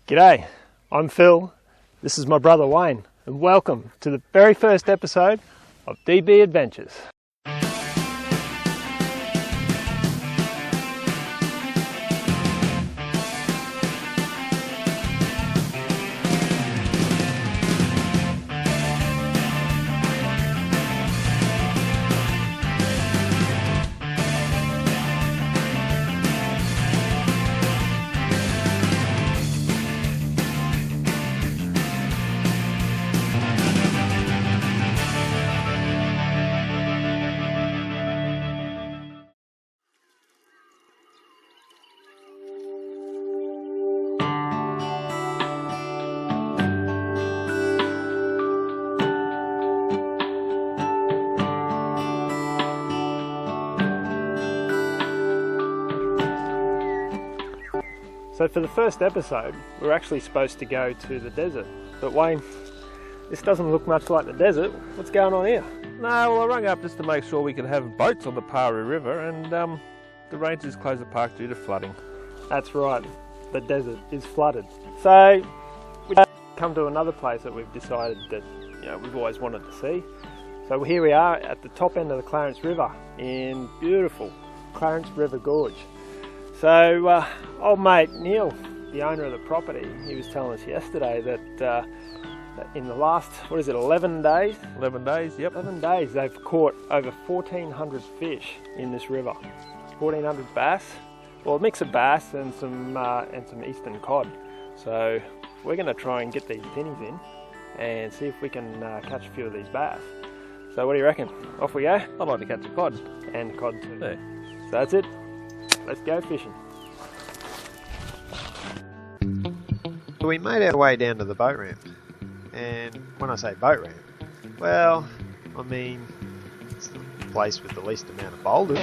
G'day, I'm Phil, this is my brother Wayne, and welcome to the very first episode of DB Adventures. So for the first episode, we're actually supposed to go to the desert. But Wayne, this doesn't look much like the desert. What's going on here? No, well, I rang up just to make sure we could have boats on the Pari River, and the rangers closed the park due to flooding. That's right, the desert is flooded. So we've come to another place that we've decided that we've always wanted to see. So here we are at the top end of the Clarence River in beautiful Clarence River Gorge. So old mate Neil, the owner of the property, he was telling us yesterday that in the last, 11 days? 11 days, yep. 11 days they've caught over 1,400 fish in this river. 1,400 bass, well, a mix of bass and some eastern cod. So we're going to try and get these tinnies in and see if we can catch a few of these bass. So what do you reckon? Off we go? I'd like to catch a cod. And cod too. Yeah. So that's it. Let's go fishing. We made our way down to the boat ramp, and when I say boat ramp, well, I mean it's the place with the least amount of boulders.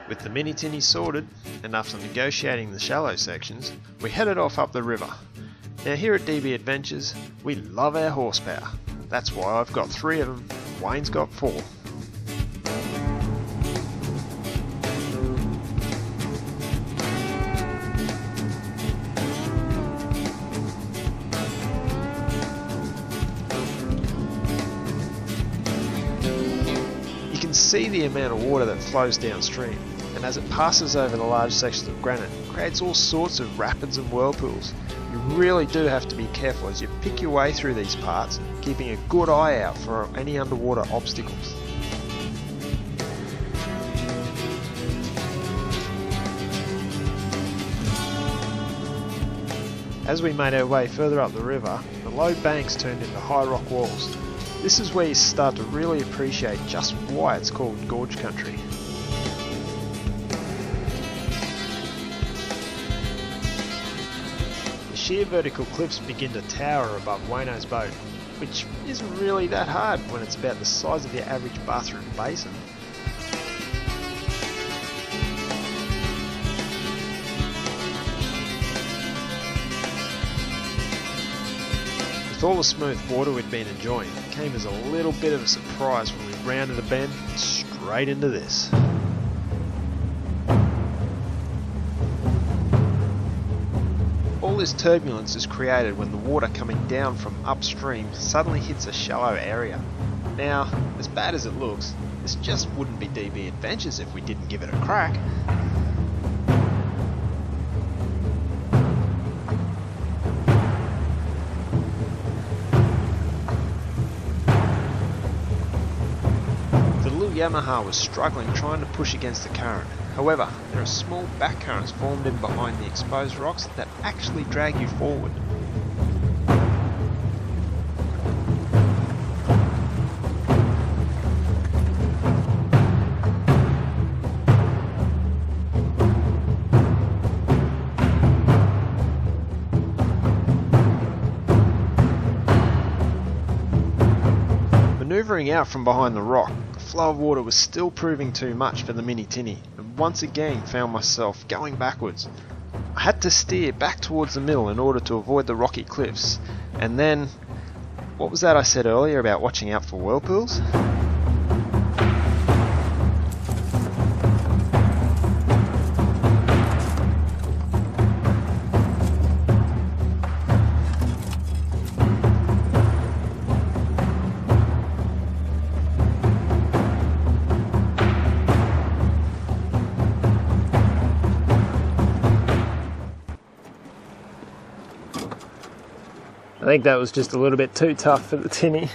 With the mini tinny sorted, and after negotiating the shallow sections, we headed off up the river. Now here at DB Adventures, we love our horsepower. That's why I've got 3 of them, Wayne's got 4. You can see the amount of water that flows downstream, and as it passes over the large sections of granite, it creates all sorts of rapids and whirlpools. You really do have to be careful as you pick your way through these parts, keeping a good eye out for any underwater obstacles. As we made our way further up the river, the low banks turned into high rock walls. This is where you start to really appreciate just why it's called gorge country. The sheer vertical cliffs begin to tower above Wayno's boat, which isn't really that hard when it's about the size of your average bathroom basin. With all the smooth water we'd been enjoying, it came as a little bit of a surprise when we rounded a bend and straight into this. All this turbulence is created when the water coming down from upstream suddenly hits a shallow area. Now, as bad as it looks, this just wouldn't be DB Adventures if we didn't give it a crack. Yamaha was struggling trying to push against the current. However, there are small back currents formed in behind the exposed rocks that actually drag you forward. Manoeuvring out from behind the rock, the flow of water was still proving too much for the mini tinny, and once again found myself going backwards. I had to steer back towards the middle in order to avoid the rocky cliffs, and then, what was that I said earlier about watching out for whirlpools? I think that was just a little bit too tough for the tinny.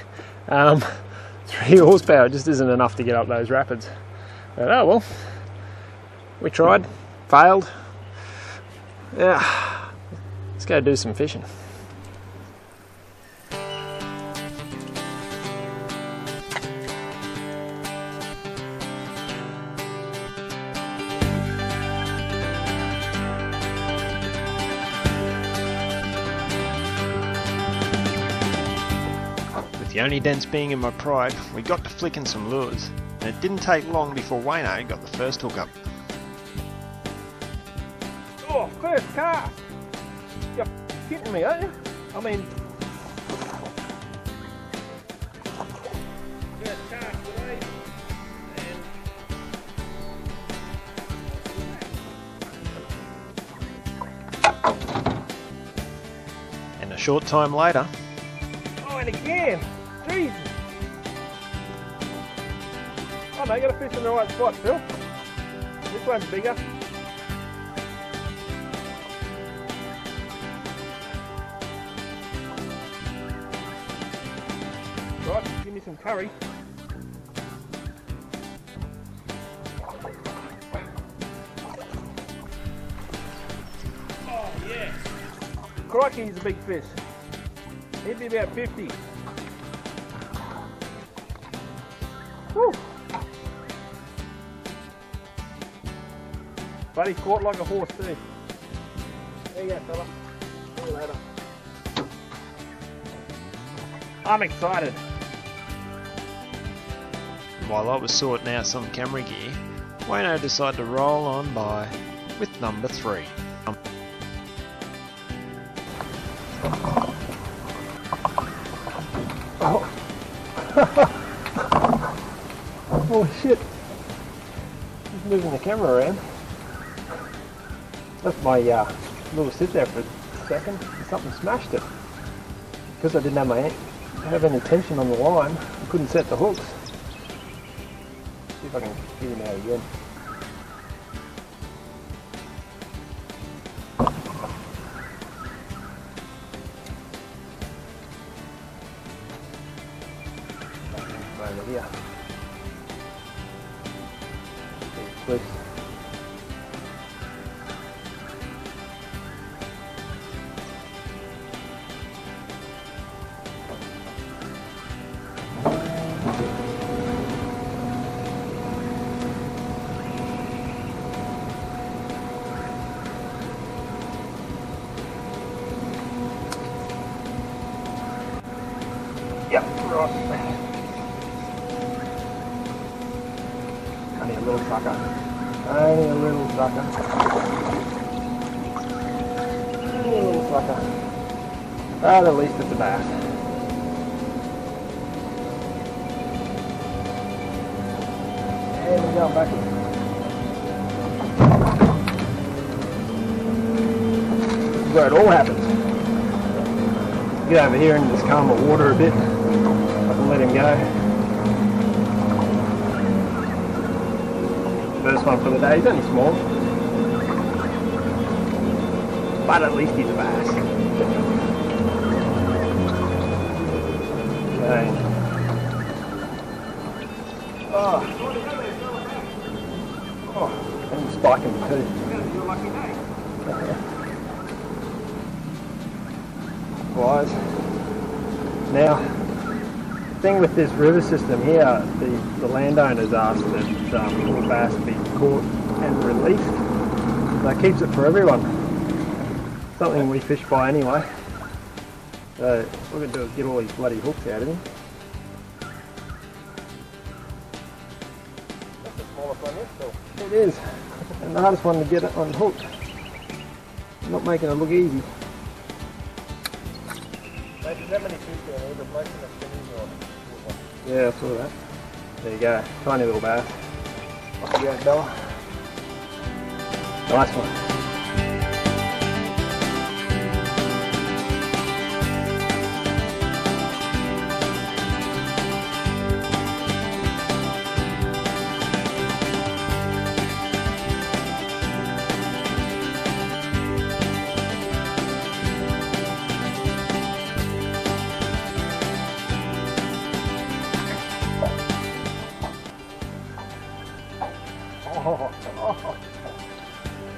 3 horsepower just isn't enough to get up those rapids. But oh well, we tried, failed. Yeah, let's go do some fishing. The only dents being in my pride, we got to flicking some lures, and it didn't take long before Wayno got the first hook up. Oh, first cast! You're kidding me, aren't you? I mean... First cast today, And a short time later... Oh, and again! Jesus! Oh no, you got to fish in the right spot, Phil. This one's bigger. Right, give me some curry. Oh yes! Crikey, he's a big fish. He'd be about 50. Woo. But he's caught like a horse too. There you go, fella. See you later. I'm excited. While I was sorting out some camera gear, Wayno decided to roll on by with number 3. Oh. Holy shit. Just moving the camera around. Left my lure sit there for a second and something smashed it. Because I didn't have any tension on the line, I couldn't set the hooks. See if I can get him out again. Over here. Loose. Yep, right. Only a little sucker. Only a little sucker. Only a little sucker. But at least it's a bass. And we're going back. This is where it all happens. Get over here into this calmer water a bit. I can let him go. First one for the day. He's only small, but at least he's a bass. Okay. Oh. And spike them too. Your lucky day. Wise. Now, the thing with this river system here, the landowners asked that all bass be caught and released. That keeps it for everyone. Something we fish by anyway. So what we're going to do is get all these bloody hooks out of him. That's the smallest one yet, Phil. It is. And the hardest one to get it unhooked. Not making it look easy. Mate, there's that many fish down here, but most of them are tinnies. Yeah, I saw that. There you go. Tiny little bass. Off you go, Bella. Nice one.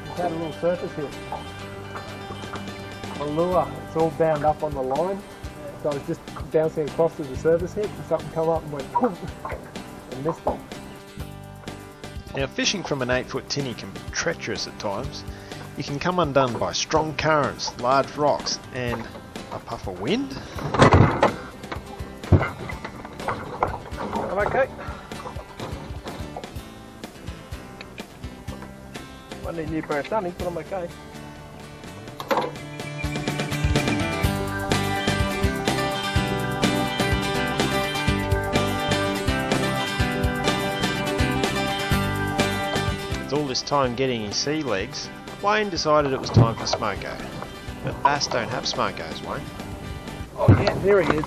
It's had a little surface hit. A lure, it's all bound up on the line. So I was just bouncing across to the surface hit and something come up and went poof and missed it. Now, fishing from an 8-foot tinny can be treacherous at times. You can come undone by strong currents, large rocks and a puff of wind. I'm okay. I need a new pair of sunnies, but I'm okay. With all this time getting his sea legs, Wayne decided it was time for smoko. But bass don't have smokos, Wayne. Oh yeah, there he is.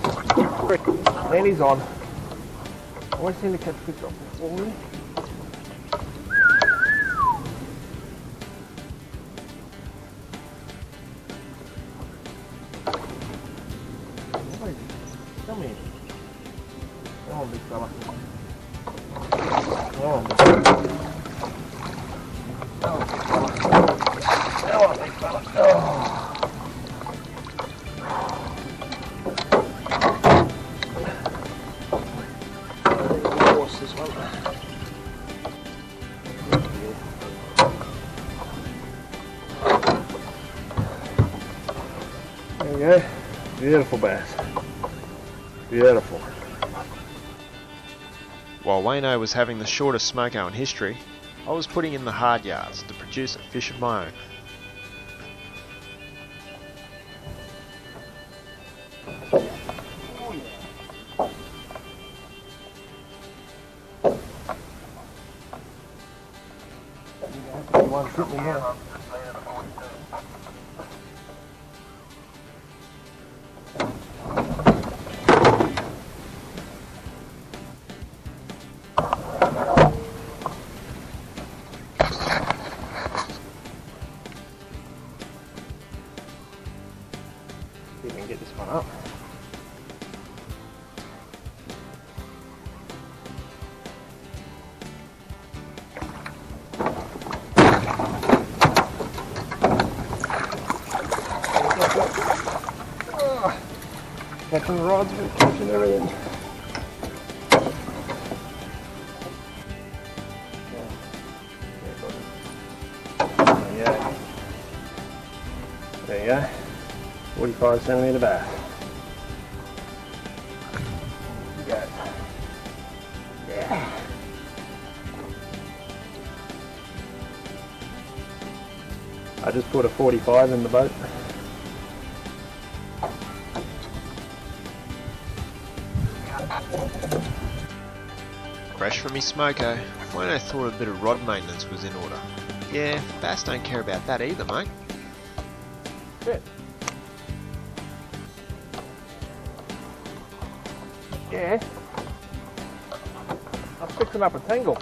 And he's on. I always seem to catch fish off this wall. Come here. Come on, big fella. Come on, big fella. Come on, big fella. Oh. Horse as well. There we go. Beautiful bass. Beautiful. While Wayno was having the shortest smoko in history, I was putting in the hard yards to produce a fish of my own. One sitting here. See if we can get this one up. Catching the rods, we're catching everything. Yeah. There you go. 45 centimetre bass. Go. Yeah. I just put a 45 in the boat. Fresh from his smoko, Wayno thought a bit of rod maintenance was in order. Yeah, bass don't care about that either, mate. Good. Yeah. I'm fixing up a tangle.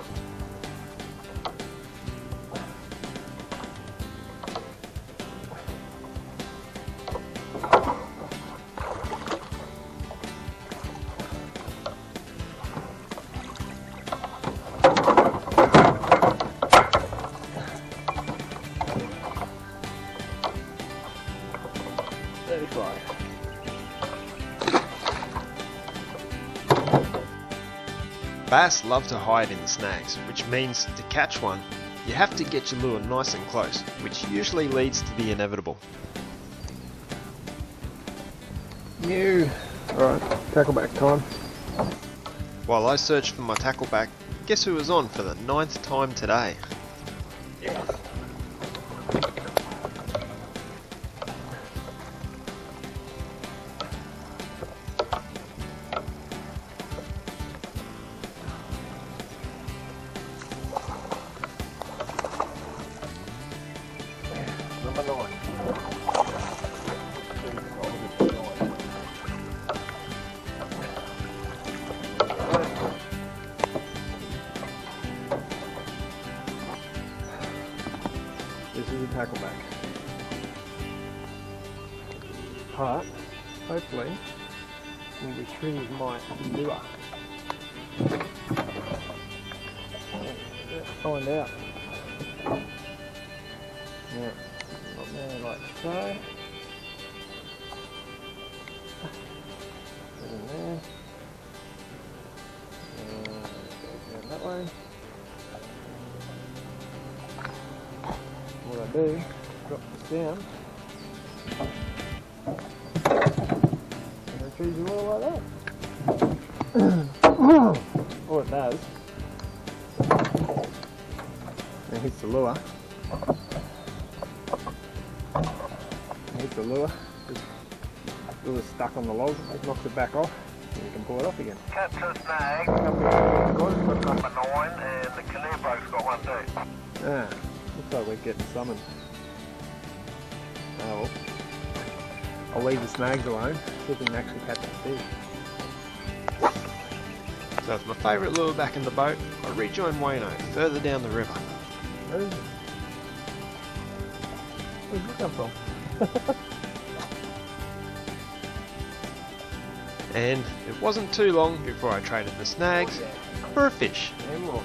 Bass love to hide in the snags, which means to catch one, you have to get your lure nice and close, which usually leads to the inevitable. New. Alright, tackleback time. While I searched for my tackleback, guess who was on for the 9th time today? Yes. Number 9. This is a tackleback. But hopefully we'll retrieve my lure. Let's find out. Yeah, not there like so. Put in there. Down that way. What I do, drop this down. And it retrieves the lure like that. All it does, it hits the lure. Hits the lure, the lure's stuck on the log, it knocks it back off, and you can pull it off again. Capture the snag, number 9, and the canoe boat's got one too. Ah, looks like we're getting summoned. Oh well. I'll leave the snags alone, see if we can actually catch a fish. So with my favourite lure back in the boat, I rejoin Wayno further down the river. Where's that come from? And it wasn't too long before I traded the snags for a fish. Emerald.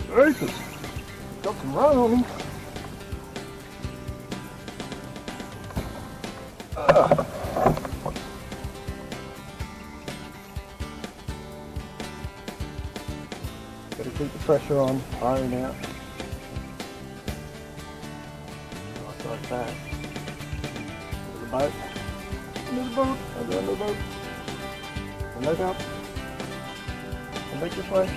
Racist. Got some run on him. Gotta keep the pressure on, iron out. Nice like that. Into the boat. Into the boat. Under the boat. And look up. And make this way.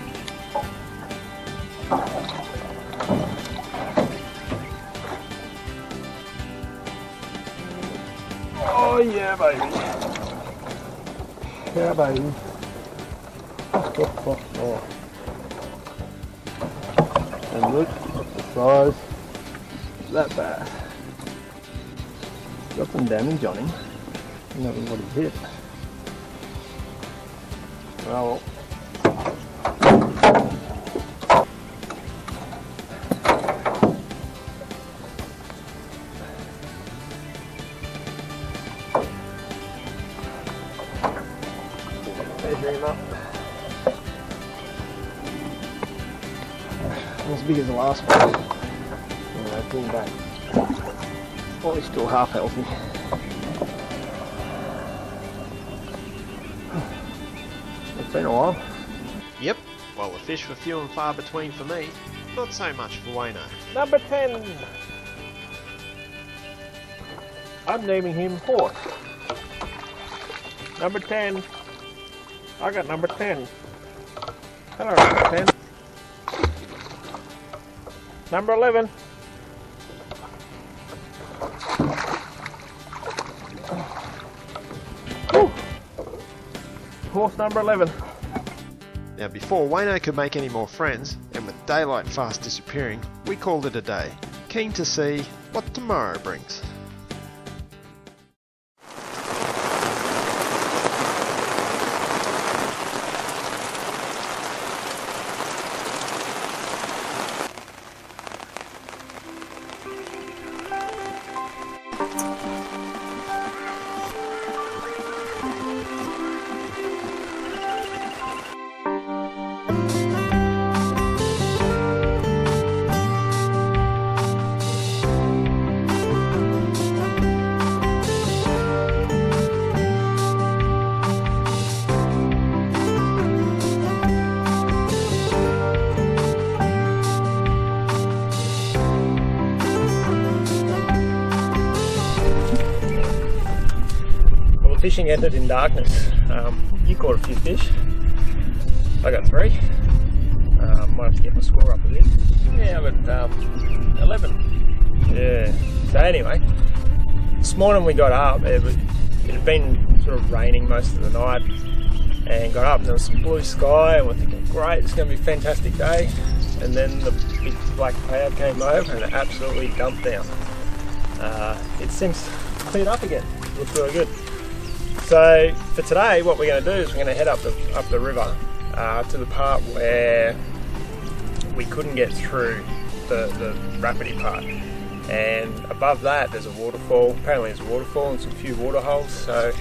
Oh yeah, baby. Yeah, baby. Oh. And look at the size of that bass. Got some damage on him. I don't know what he hit. Well. Measure him up. Not as big as the last one. Anyway, pull him back. Oh, he's still half healthy. It's been a while. Yep, while the fish were few and far between for me, not so much for Wayno. Number 10. I'm naming him Horse. Number 10. I got number 10. Hello, number 10. Number 11. Whew. Horse number 11. Now before Wayno could make any more friends, and with daylight fast disappearing, we called it a day, keen to see what tomorrow brings. fishing ended in darkness. You caught a few fish. I got 3. Might have to get my score up a bit. Yeah, I got 11. Yeah. So anyway, this morning we got up. It had been sort of raining most of the night, and got up and there was some blue sky, and we're thinking, great, it's going to be a fantastic day. And then the big black cloud came over and it absolutely dumped down. It seems cleared up again. Looks really good. So for today, what we're going to do is we're going to head up the river to the part where we couldn't get through the rapidy part. And above that, there's a waterfall. Apparently, there's a waterfall and some few water holes. So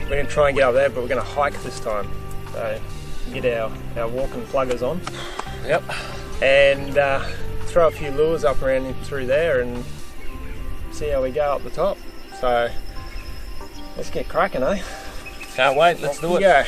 we're going to try and get up there, but we're going to hike this time. So get our walking pluggers on. Yep. And throw a few lures up around in through there and see how we go up the top. So let's get cracking, eh? Can't wait, let's do it. Go.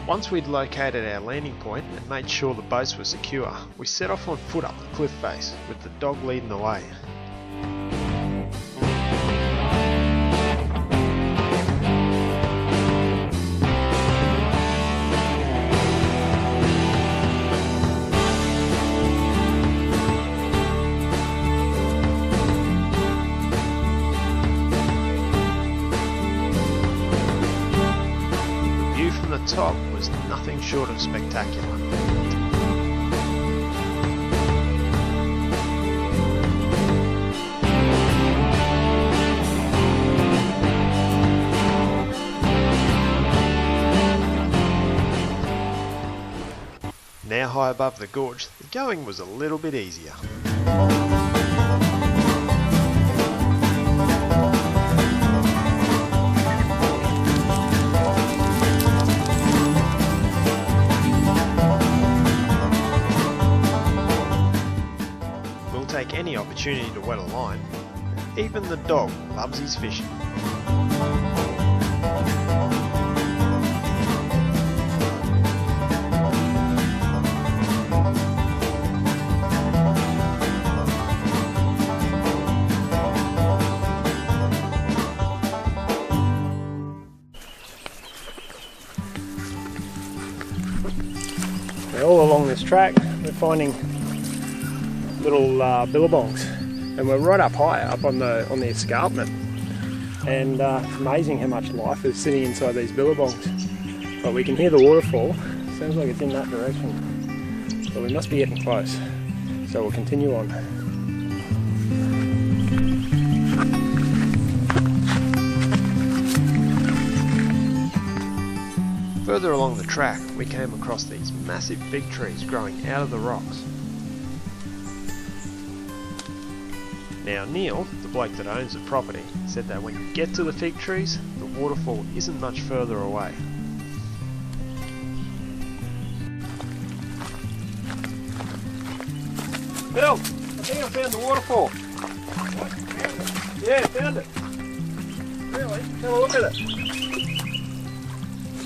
Once we'd located our landing point and made sure the boats were secure, we set off on foot up the cliff face, with the dog leading the way. The view from the top was nothing short of spectacular. Now high above the gorge, the going was a little bit easier. We'll take any opportunity to wet a line. Even the dog loves his fishing. All along this track we're finding little billabongs, and we're right up high up on the escarpment, and it's amazing how much life is sitting inside these billabongs. But we can hear the waterfall. Sounds like it's in that direction, so we must be getting close, so we'll continue on. Further along the track, we came across these massive fig trees growing out of the rocks. Now Neil, the bloke that owns the property, said that when you get to the fig trees, the waterfall isn't much further away. Phil, I think I found the waterfall. What? Found it? Yeah, found it. Really? Have a look at it.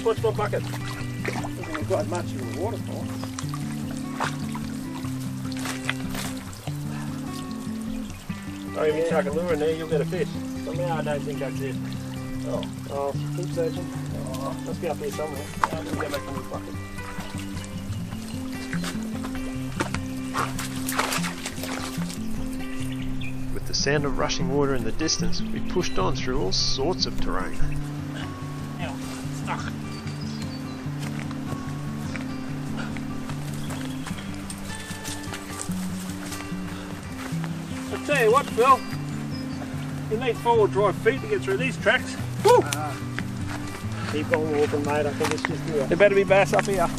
Watch my bucket. Doesn't look like much of a waterfall. Oh, if you chuck a lure in there, you'll get a fish. Somehow I don't think that's it. Oh, keep searching. Oh, must be up here somewhere. I'm going to go back on the bucket. With the sound of rushing water in the distance, we pushed on through all sorts of terrain. Ow, stuck. I'll tell you what, Phil, you need 4-wheel drive feet to get through these tracks. Woo! Keep on walking, mate. I think it's just here. There better be bass up here.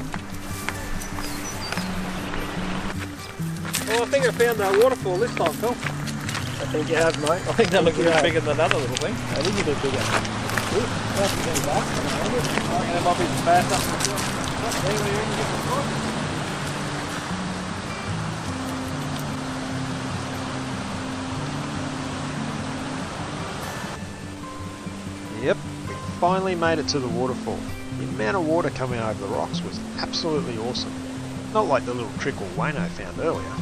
Well, I think I found a waterfall this time, Phil. I think you have, mate. I think that looks a bit bigger than that other little thing. I think you did bigger. Good. Nice to get it back. There might be some bass up in the front. There we are, get the front. Yep, we finally made it to the waterfall. The amount of water coming over the rocks was absolutely awesome. Not like the little trickle Wayno found earlier.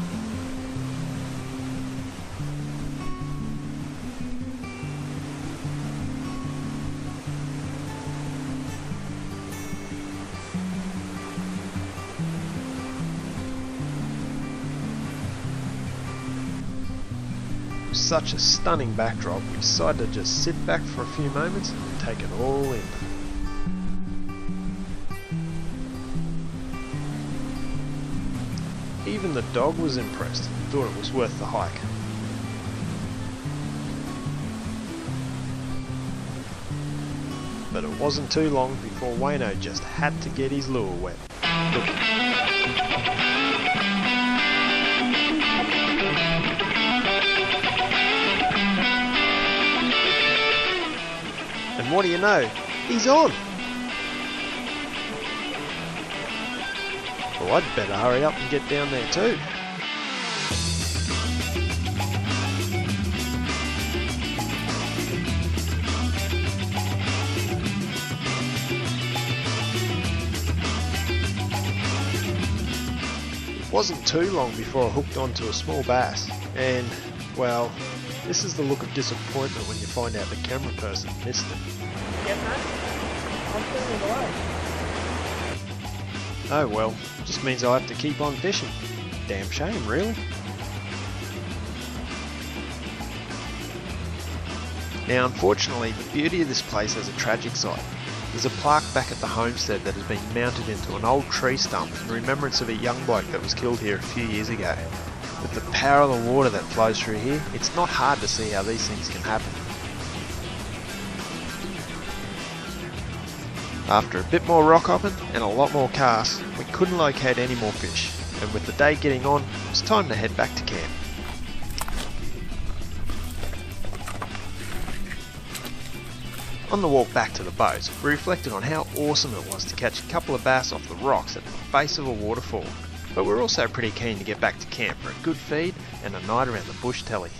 With such a stunning backdrop, we decided to just sit back for a few moments and take it all in. Even the dog was impressed and thought it was worth the hike. But it wasn't too long before Wayno just had to get his lure wet. And what do you know? He's on! Well, I'd better hurry up and get down there too. It wasn't too long before I hooked onto a small bass, and, well, this is the look of disappointment when you find out the camera person missed it. Oh well, just means I'll have to keep on fishing. Damn shame, really. Now unfortunately, the beauty of this place has a tragic side. There's a plaque back at the homestead that has been mounted into an old tree stump in remembrance of a young bloke that was killed here a few years ago. With the power of the water that flows through here, it's not hard to see how these things can happen. After a bit more rock hopping and a lot more casts, we couldn't locate any more fish, and with the day getting on, it was time to head back to camp. On the walk back to the boat, we reflected on how awesome it was to catch a couple of bass off the rocks at the base of a waterfall, but we're also pretty keen to get back to camp for a good feed and a night around the bush telly.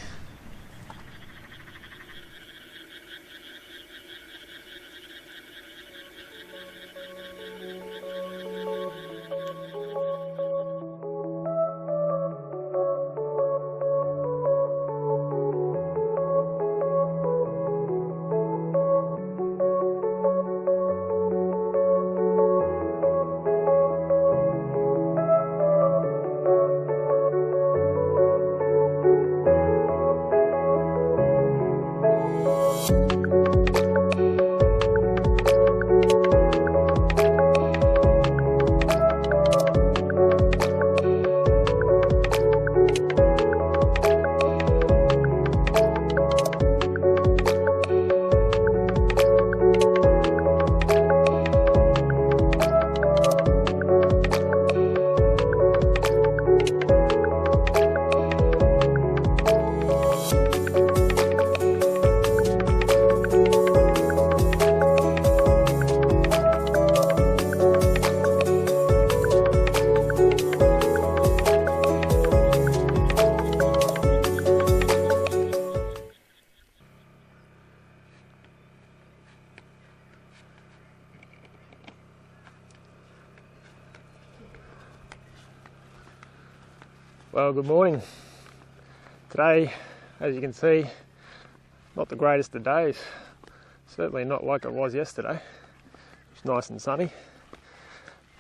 Well, good morning. Today, as you can see, not the greatest of days. Certainly not like it was yesterday. It's nice and sunny.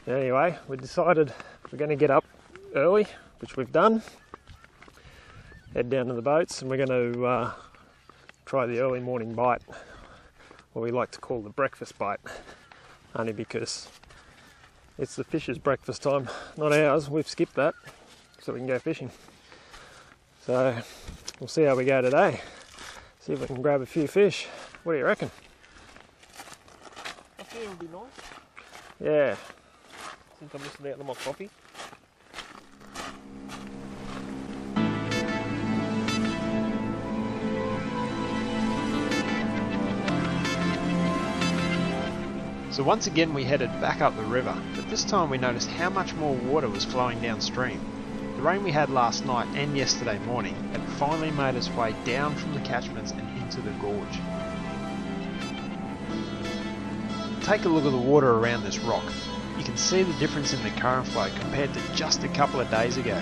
Anyway, we decided we're going to get up early, which we've done. Head down to the boats and we're going to try the early morning bite, what we like to call the breakfast bite, only because it's the fish's breakfast time, not ours. We've skipped that so we can go fishing. So we'll see how we go today. See if we can grab a few fish. What do you reckon? I think it would be nice. Yeah. Since I'm missing out on my coffee. So once again we headed back up the river, but this time we noticed how much more water was flowing downstream. The rain we had last night and yesterday morning had finally made its way down from the catchments and into the gorge. Take a look at the water around this rock. You can see the difference in the current flow compared to just a couple of days ago.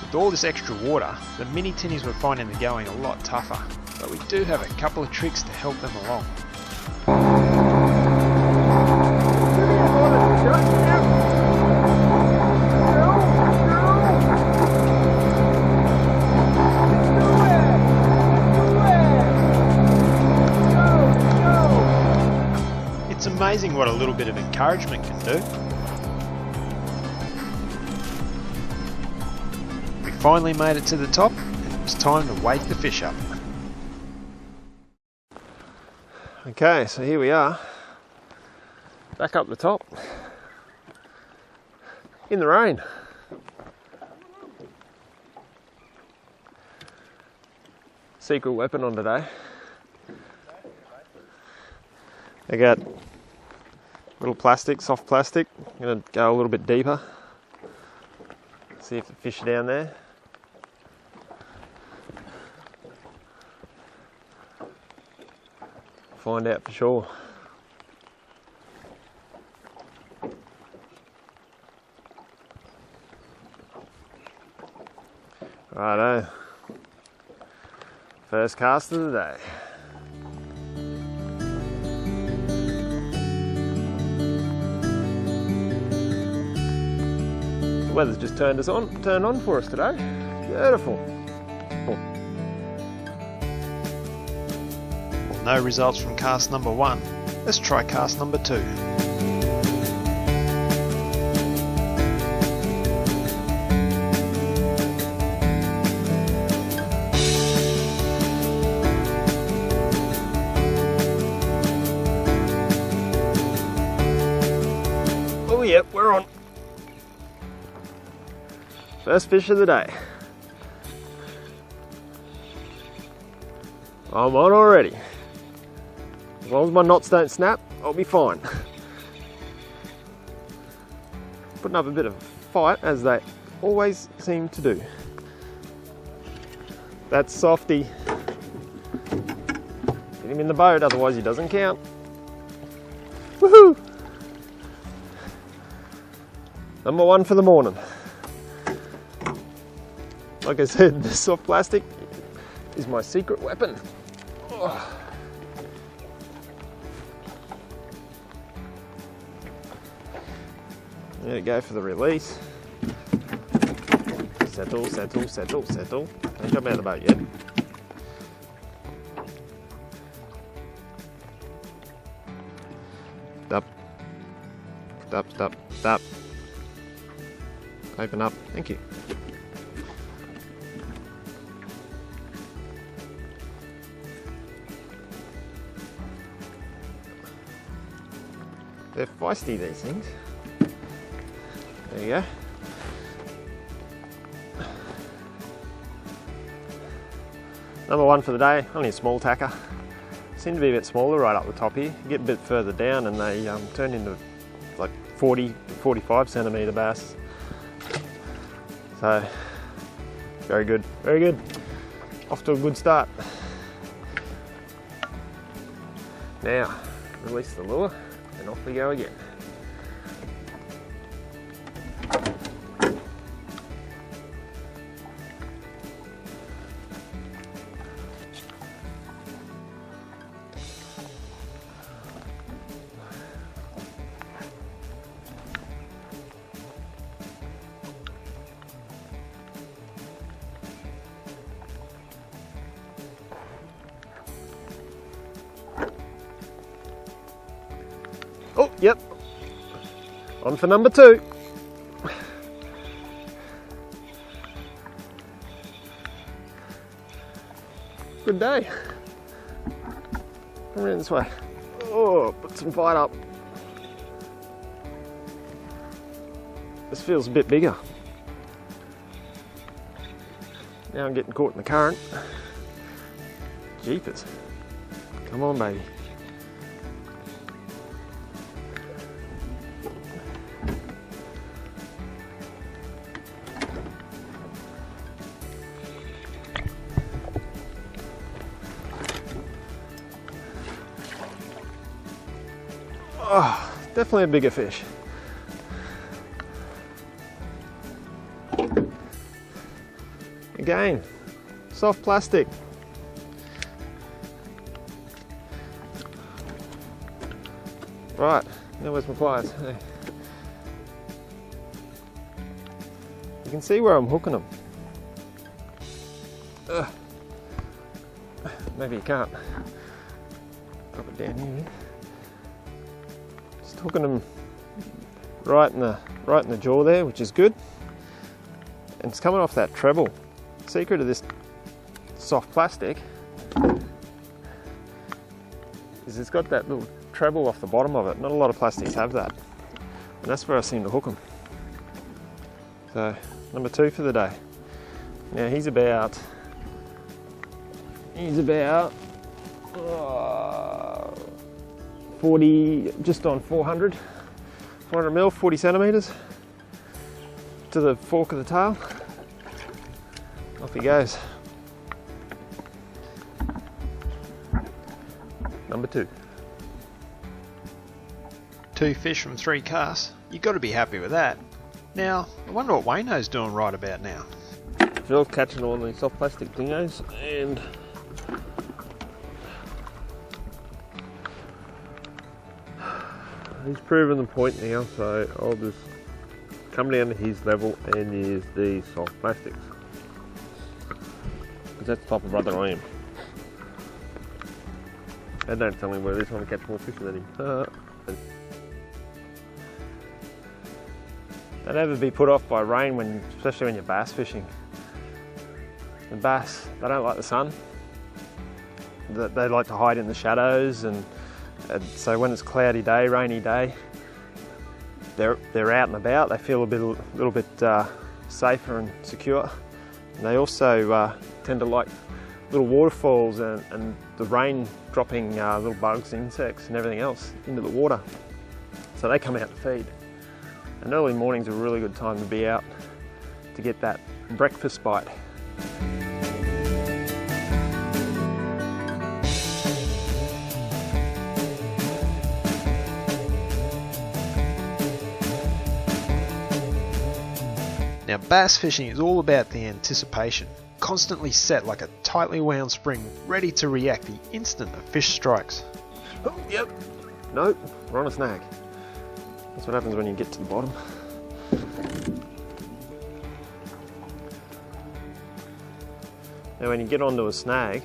With all this extra water, the mini tinnies were finding the going a lot tougher, but we do have a couple of tricks to help them along. It's amazing what a little bit of encouragement can do. We finally made it to the top, and it was time to wake the fish up. Okay, so here we are, back up the top, in the rain. Secret weapon on today. I got little plastic, soft plastic. I'm going to go a little bit deeper, see if the fish are down there. Find out for sure. Righto. First cast of the day. The weather's just turned on for us today. Beautiful. No results from cast number 1. Let's try cast number 2. Oh yep, we're on. First fish of the day. I'm on already. As long as my knots don't snap, I'll be fine. Putting up a bit of a fight, as they always seem to do. That's Softy. Get him in the boat, otherwise he doesn't count. Woohoo! Number 1 for the morning. Like I said, the soft plastic is my secret weapon. Oh. There we go for the release. Settle, settle, settle, settle. Don't jump out of the boat yet. Stop. Stop, stop, stop. Open up. Thank you. They're feisty, these things. There you go. Number 1 for the day, only a small tacker. Seem to be a bit smaller right up the top here. You get a bit further down and they turn into like 40 to 45 centimetre bass. So, very good, very good. Off to a good start. Now, release the lure and off we go again. Oh, yep. On for number 2. Good day. Come around this way. Oh, put some fight up. This feels a bit bigger. Now I'm getting caught in the current. Jeepers. Come on, baby. Oh, definitely a bigger fish. Again, soft plastic. Right, now where's my pliers? Hey. You can see where I'm hooking them. Ugh. Maybe you can't. Drop it down here. Just hooking them right in the jaw there, which is good. And it's coming off that treble. The secret of this soft plastic is it's got that little treble off the bottom of it. Not a lot of plastics have that, and that's where I seem to hook them. So number 2 for the day. Now he's about oh, 40, just on 400 mil, 40 centimeters to the fork of the tail. Off he goes. Number 2. 2 fish from 3 casts. You've got to be happy with that. Now, I wonder what Wayno's doing right about now. Phil's catching all these soft plastic dingos, and he's proven the point now, so I'll just come down to his level and use these soft plastics. Because that's the type of brother I am. And don't tell me where this one to catch more fish than him. Don't ever be put off by rain, especially when you're bass fishing. The bass, they don't like the sun. They like to hide in the shadows, and so when it's a cloudy day, rainy day, they're out and about. They feel a little bit safer and secure. And they also tend to like little waterfalls and the rain dropping little bugs, insects and everything else into the water. So they come out to feed. And early morning's a really good time to be out to get that breakfast bite. Now, bass fishing is all about the anticipation, constantly set like a tightly wound spring, ready to react the instant a fish strikes. Oh, yep. Nope, we're on a snag. That's what happens when you get to the bottom. Now when you get onto a snag,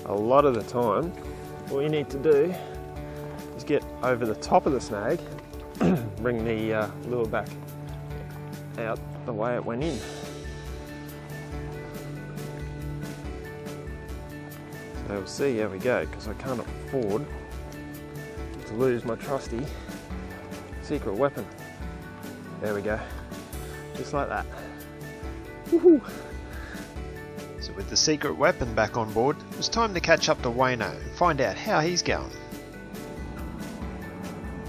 a lot of the time, all you need to do is get over the top of the snag, bring the lure back out the way it went in. So we'll see how we go, because I can't afford to lose my trusty secret weapon. There we go, just like that. Woohoo! So with the secret weapon back on board, it was time to catch up to Wayno and find out how he's going.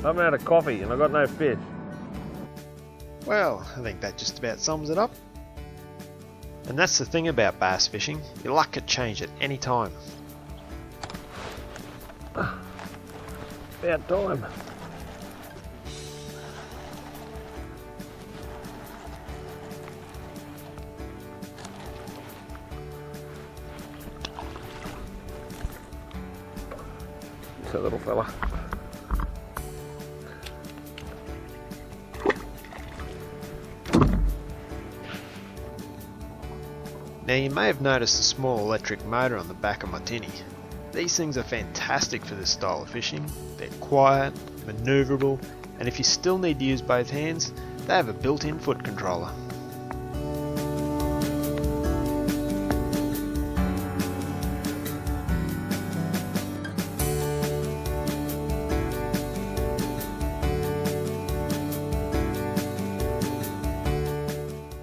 I'm out of coffee and I've got no fish. Well, I think that just about sums it up. And that's the thing about bass fishing, your luck could change at any time. About time. It's a little fella. Now you may have noticed a small electric motor on the back of my tinny. These things are fantastic for this style of fishing. They're quiet, manoeuvrable, and if you still need to use both hands, they have a built-in foot controller.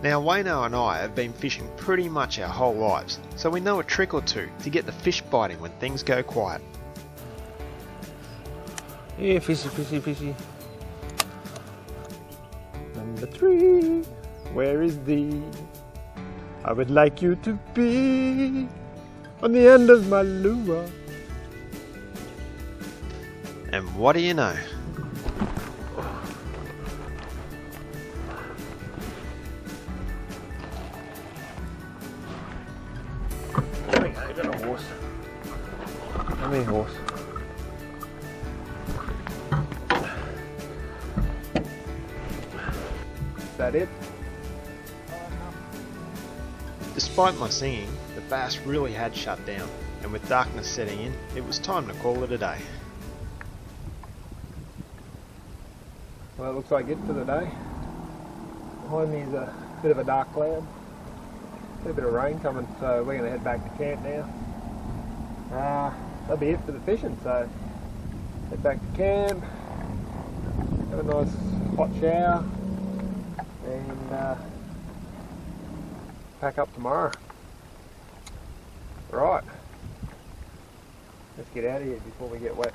Now Wayno and I have been fishing pretty much our whole lives, so we know a trick or two to get the fish biting when things go quiet. Yeah, fishy, fishy, fishy. Number 3, where is thee? I would like you to be on the end of my lure. And what do you know? There we go, got a horse. Come here, horse. Is that it? Despite my singing, the bass really had shut down, and with darkness setting in, it was time to call it a day. Well, it looks like it for the day. Behind me is a bit of a dark cloud. A bit of rain coming, so we're going to head back to camp now. That'll be it for the fishing, so head back to camp, have a nice hot shower, and pack up tomorrow. Right, let's get out of here before we get wet.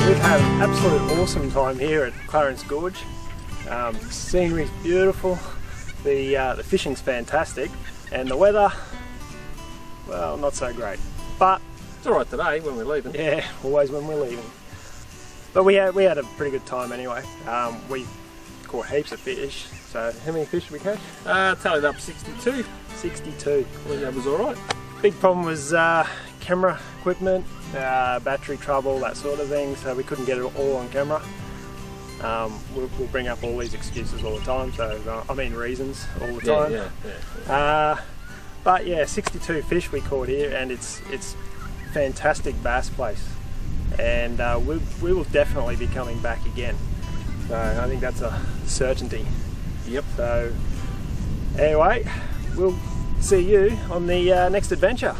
We've had an absolute awesome time here at Clarence Gorge. Scenery's beautiful, the fishing's fantastic, and the weather, well, not so great. But It's alright today when we're leaving. yeah, always when we're leaving. But we had a pretty good time anyway. We caught heaps of fish. So how many fish did we catch? Tallied up 62. 62. Well, that was alright. Big problem was camera equipment, battery trouble, that sort of thing, so we couldn't get it all on camera. We'll bring up all these excuses all the time, so I mean reasons all the time. Yeah. But yeah, 62 fish we caught here, and it's fantastic bass place, and we will definitely be coming back again. So I think that's a certainty. Yep. So anyway, we'll see you on the next adventure.